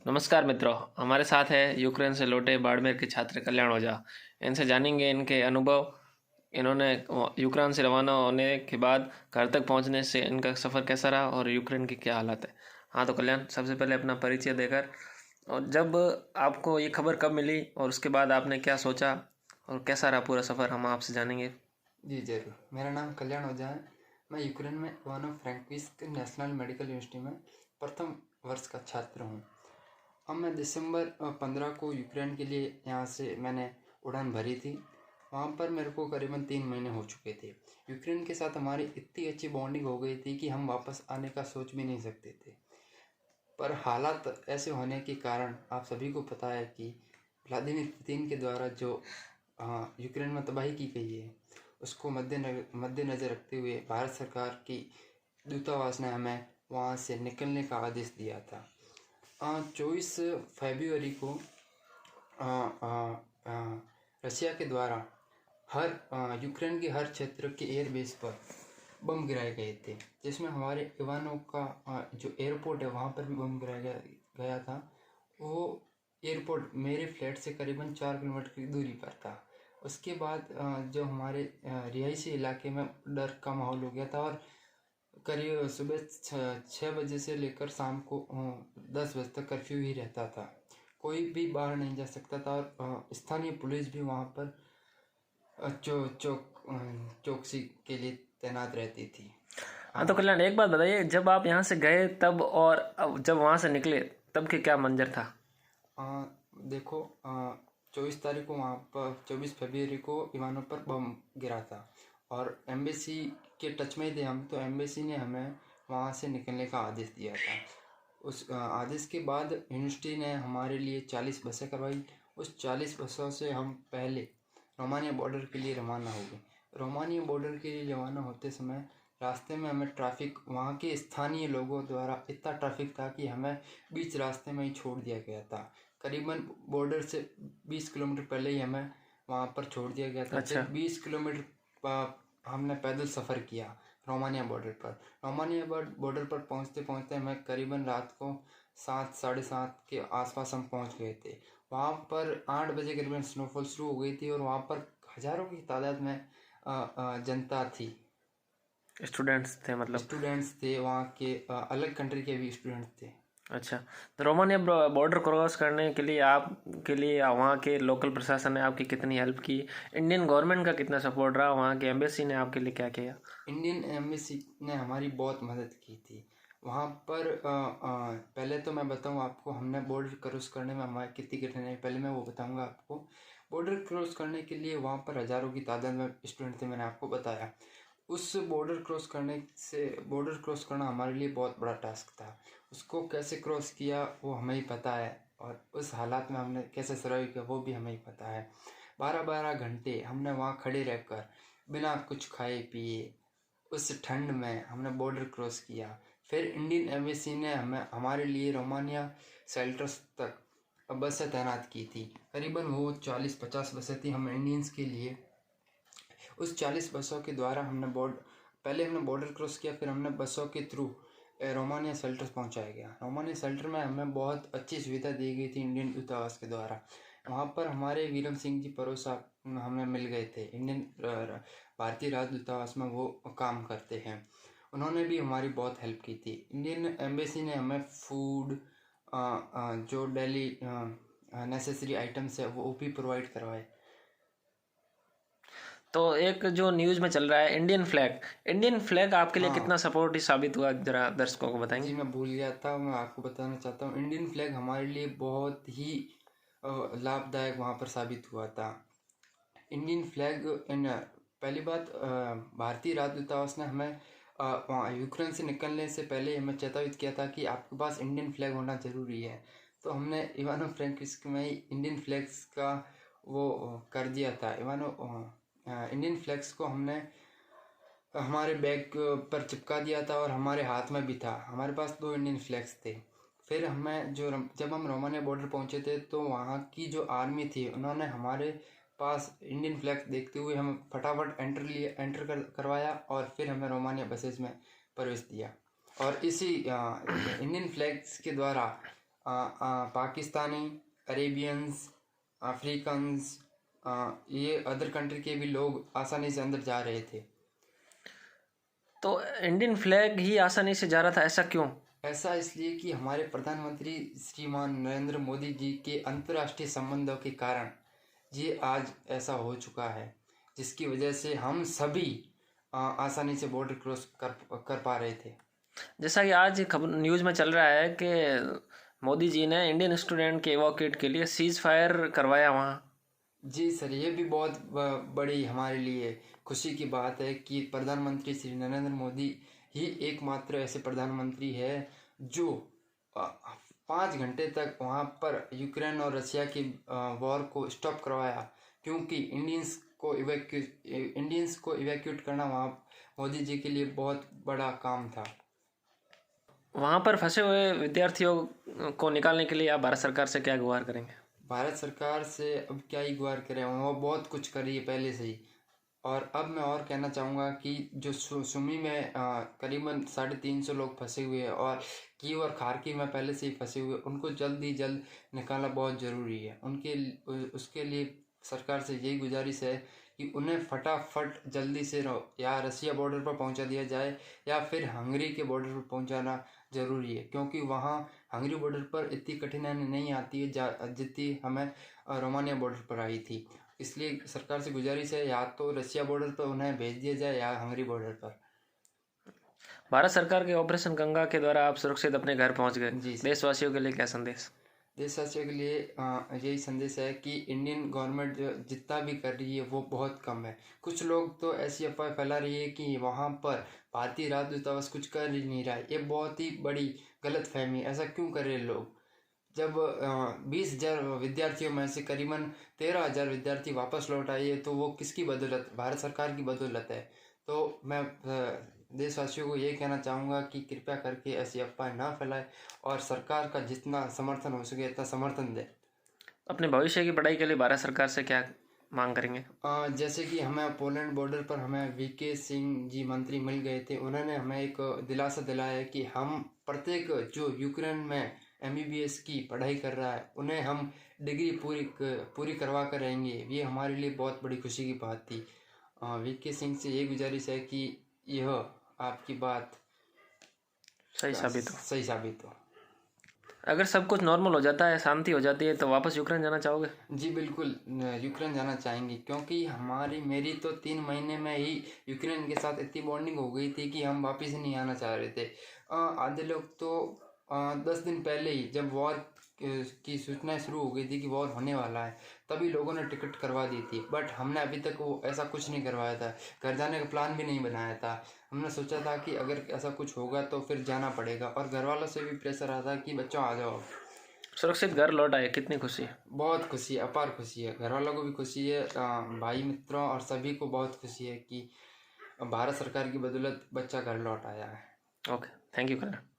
नमस्कार मित्रों, हमारे साथ है यूक्रेन से लौटे बाड़मेर के छात्र कल्याण ओझा। इनसे जानेंगे इनके अनुभव। इन्होंने यूक्रेन से रवाना होने के बाद घर तक पहुंचने से इनका सफ़र कैसा रहा और यूक्रेन की क्या हालत है। हाँ तो कल्याण, सबसे पहले अपना परिचय देकर, और जब आपको ये खबर कब मिली और उसके बाद आपने क्या सोचा और कैसा रहा पूरा सफ़र, हम आपसे जानेंगे। जी जरूर। मेरा नाम कल्याण ओझा है। मैं यूक्रेन में इवानो फ्रैंकोविस्क नेशनल मेडिकल यूनिवर्सिटी में प्रथम वर्ष का छात्र हूँ। अब मैं दिसंबर 15 को यूक्रेन के लिए यहाँ से मैंने उड़ान भरी थी। वहाँ पर मेरे को करीबन 3 महीने हो चुके थे। यूक्रेन के साथ हमारी इतनी अच्छी बॉन्डिंग हो गई थी कि हम वापस आने का सोच भी नहीं सकते थे। पर हालात ऐसे होने के कारण आप सभी को पता है कि व्लादिमीर पुतिन के द्वारा जो यूक्रेन में तबाही की गई है, उसको मद्देनज़र रखते हुए भारत सरकार की दूतावास ने हमें वहाँ से निकलने का आदेश दिया था। 24 फरवरी को रशिया के द्वारा यूक्रेन के हर क्षेत्र के एयरबेस पर बम गिराए गए थे, जिसमें हमारे इवानो का जो एयरपोर्ट है वहाँ पर भी बम गिराया गया था। वो एयरपोर्ट मेरे फ्लैट से करीबन 4 किलोमीटर की दूरी पर था। उसके बाद जो हमारे रिहायशी इलाके में डर का माहौल हो गया था और करीब सुबह 6 बजे से लेकर शाम को 10 बजे तक कर्फ्यू ही रहता था। कोई भी बाहर नहीं जा सकता था और स्थानीय पुलिस भी वहाँ पर चौकसी के लिए तैनात रहती थी। हाँ तो कल्याण, एक बात बताइए, जब आप यहाँ से गए तब और अब जब वहाँ से निकले तब के क्या मंजर था। देखो, 24 तारीख को वहाँ पर 24 फरवरी को इवानो पर बम गिरा था और एम्बेसी के टच में ही थे हम, तो एम्बेसी ने हमें वहाँ से निकलने का आदेश दिया था। उस आदेश के बाद यूनिवर्सिटी ने हमारे लिए 40 बसें करवाई। उस 40 बसों से हम पहले रोमानिया बॉर्डर के लिए रवाना हो गए। रोमानिया बॉर्डर के लिए रवाना होते समय रास्ते में हमें ट्रैफिक, वहाँ के स्थानीय लोगों द्वारा इतना ट्रैफिक था कि हमें बीच रास्ते में ही छोड़ दिया गया था। करीबन बॉर्डर से 20 किलोमीटर पहले ही हमें वहाँ पर छोड़ दिया गया था। अच्छा। फिर 20 किलोमीटर हमने पैदल सफ़र किया रोमानिया बॉर्डर पर। रोमानिया बॉर्डर पर पहुँचते पहुँचते हमें करीबन रात को 7 साढ़े 7 के आसपास हम पहुँच गए थे। वहाँ पर 8 बजे करीबन स्नोफॉल शुरू हो गई थी और वहाँ पर हज़ारों की तादाद में जनता थी। स्टूडेंट्स थे मतलब। स्टूडेंट्स थे वहाँ के, अलग कंट्री के भी स्टूडेंट्स थे। अच्छा, तो रोमानिया बॉर्डर क्रॉस करने के लिए आपके लिए वहाँ के लोकल प्रशासन ने आपकी कितनी हेल्प की, इंडियन गवर्नमेंट का कितना सपोर्ट रहा, वहाँ के एम्बेसी ने आपके लिए क्या किया। इंडियन एम्बेसी ने हमारी बहुत मदद की थी वहाँ पर। पहले तो मैं बताऊँ आपको, हमने बॉर्डर क्रॉस करने में हमारी कितनी कठिनाई, पहले मैं वो बताऊँगा आपको। बॉर्डर क्रॉस करने के लिए वहाँ पर हज़ारों की तादाद में स्टूडेंट थे, मैंने आपको बताया। उस बॉर्डर क्रॉस करना हमारे लिए बहुत बड़ा टास्क था। उसको कैसे क्रॉस किया वो हमें ही पता है, और उस हालात में हमने कैसे सर्वाइव किया वो भी हमें ही पता है। 12-12 घंटे हमने वहाँ खड़े रहकर बिना कुछ खाए पिए उस ठंड में हमने बॉर्डर क्रॉस किया। फिर इंडियन एम्बेसी ने हमारे लिए रोमानिया शेल्टर्स तक बसें तैनात की थी। करीबन वो 40-50 बसें थी हम इंडियंस के लिए। उस 40 बसों के द्वारा पहले हमने बॉर्डर क्रॉस किया, फिर हमने बसों के थ्रू रोमानिया शेल्टर्स पहुंचाया गया। रोमानिया शेल्टर में हमें बहुत अच्छी सुविधा दी गई थी इंडियन दूतावास के द्वारा। वहाँ पर हमारे वीरम सिंह जी परोसा हमें मिल गए थे। भारतीय राजदूतावास में वो काम करते हैं। उन्होंने भी हमारी बहुत हेल्प की थी। इंडियन एम्बेसी ने हमें फूड, जो डेली नेसेसरी आइटम्स है वो भी प्रोवाइड करवाए। तो एक जो न्यूज़ में चल रहा है इंडियन फ्लैग आपके लिए हाँ कितना सपोर्टिव साबित हुआ, जरा दर्शकों को बताएंगे। जी, मैं भूल गया था, मैं आपको बताना चाहता हूँ। इंडियन फ्लैग हमारे लिए बहुत ही लाभदायक वहाँ पर साबित हुआ था। इंडियन फ्लैग इन पहली बात, भारतीय राजदूतावास ने हमें वहाँ यूक्रेन से निकलने से पहले हमें चेतावनी किया था कि आपके पास इंडियन फ्लैग होना ज़रूरी है। तो हमने इवानो फ्रैंकोविस्क में ही इंडियन फ्लैग्स का वो कर दिया था। इंडियन फ्लैग्स को हमने हमारे बैग पर चिपका दिया था और हमारे हाथ में भी था। हमारे पास 2 इंडियन फ्लैग्स थे। फिर जब हम रोमानिया बॉर्डर पहुंचे थे तो वहाँ की जो आर्मी थी उन्होंने हमारे पास इंडियन फ्लैग देखते हुए हमें फटाफट एंटर करवाया और फिर हमें रोमानिया बसेस में प्रवेश दिया। और इसी इंडियन फ्लैग्स के द्वारा पाकिस्तानी, अरेबियंस, अफ्रीकन्स, ये अदर कंट्री के भी लोग आसानी से अंदर जा रहे थे। तो इंडियन फ्लैग ही आसानी से जा रहा था, ऐसा क्यों? ऐसा इसलिए कि हमारे प्रधानमंत्री श्रीमान नरेंद्र मोदी जी के अंतर्राष्ट्रीय संबंधों के कारण ये आज ऐसा हो चुका है, जिसकी वजह से हम सभी आसानी से बॉर्डर क्रॉस कर पा रहे थे। जैसा कि आज खबर न्यूज़ में चल रहा है कि मोदी जी ने इंडियन स्टूडेंट के एवोकेट के लिए सीज फायर करवाया वहाँ। जी सर, ये भी बहुत बड़ी हमारे लिए खुशी की बात है कि प्रधानमंत्री श्री नरेंद्र मोदी ही एकमात्र ऐसे प्रधानमंत्री है जो 5 घंटे तक वहाँ पर यूक्रेन और रशिया की वॉर को स्टॉप करवाया, क्योंकि इंडियंस को इवैक्यूएट करना वहाँ मोदी जी के लिए बहुत बड़ा काम था। वहाँ पर फंसे हुए विद्यार्थियों को निकालने के लिए आप भारत सरकार से क्या गुहार करेंगे? भारत सरकार से अब क्या ही गुहार करें, वो बहुत कुछ कर रही है पहले से ही। और अब मैं और कहना चाहूँगा कि जो सुमी में करीबन 350 लोग फंसे हुए हैं और कीव और खार्किव में पहले से ही फंसे हुए, उनको जल्द ही जल्द निकालना बहुत ज़रूरी है। उसके लिए सरकार से यही गुजारिश है कि उन्हें फटाफट जल्दी से या रसिया बॉर्डर पर पहुंचा दिया जाए या फिर हंगरी के बॉर्डर पर पहुंचाना ज़रूरी है, क्योंकि वहाँ हंगरी बॉर्डर पर इतनी कठिनाई नहीं आती है जितनी हमें रोमानिया बॉर्डर पर आई थी। इसलिए सरकार से गुजारिश है या तो रसिया बॉर्डर पर उन्हें भेज दिया जाए या हंगरी बॉर्डर पर। भारत सरकार के ऑपरेशन गंगा के द्वारा आप सुरक्षित अपने घर पहुंच गए। जी देशवासियों के लिए क्या संदेश? देशवासियों के लिए यही संदेश है कि इंडियन गवर्नमेंट जितना भी कर रही है वो बहुत कम है। कुछ लोग तो ऐसी अफवाह फैला रही है कि वहाँ पर भारतीय राजदूतावास कुछ कर ही नहीं रहा है। ये बहुत ही बड़ी गलत फहमी। ऐसा क्यों कर रहे लोग? जब 20,000 विद्यार्थियों में से करीबन 13,000 विद्यार्थी वापस लौट आए तो वो किसकी बदौलत? भारत सरकार की बदौलत है। तो मैं देशवासियों को ये कहना चाहूँगा कि कृपया करके ऐसी अफवाह ना फैलाएं और सरकार का जितना समर्थन हो सके इतना समर्थन दें। अपने भविष्य की पढ़ाई के लिए भारत सरकार से क्या मांग करेंगे? जैसे कि हमें पोलैंड बॉर्डर पर हमें वीके सिंह जी मंत्री मिल गए थे। उन्होंने हमें एक दिलासा दिलाया है कि हम प्रत्येक जो यूक्रेन में MBBS की पढ़ाई कर रहा है उन्हें हम डिग्री पूरी करवा कर रहेंगे। ये हमारे लिए बहुत बड़ी खुशी की बात थी। वीके सिंह से ये गुजारिश है कि यह आपकी बात सही साबित हो। सही साबित हो। अगर सब कुछ नॉर्मल हो जाता है, शांति हो जाती है, तो वापस यूक्रेन जाना चाहोगे? जी बिल्कुल, यूक्रेन जाना चाहेंगे, क्योंकि मेरी तो 3 महीने में ही यूक्रेन के साथ इतनी बॉन्डिंग हो गई थी कि हम वापस ही नहीं आना चाह रहे थे। आधे लोग तो 10 दिन पहले ही जब वॉर की सूचनाएं शुरू हो गई थी कि वॉर होने वाला है, तभी लोगों ने टिकट करवा दी थी। बट हमने अभी तक वो ऐसा कुछ नहीं करवाया था। घर जाने का प्लान भी नहीं बनाया था। हमने सोचा था कि अगर ऐसा कुछ होगा तो फिर जाना पड़ेगा, और घर वालों से भी प्रेशर आता कि बच्चों आ जाओ। सुरक्षित घर लौट आए, कितनी खुशी है। बहुत खुशी है, अपार खुशी है। घर वालों को भी खुशी है, भाई मित्रों और सभी को बहुत खुशी है कि भारत सरकार की बदौलत बच्चा घर लौट आया है। Okay, thank you Kalyan.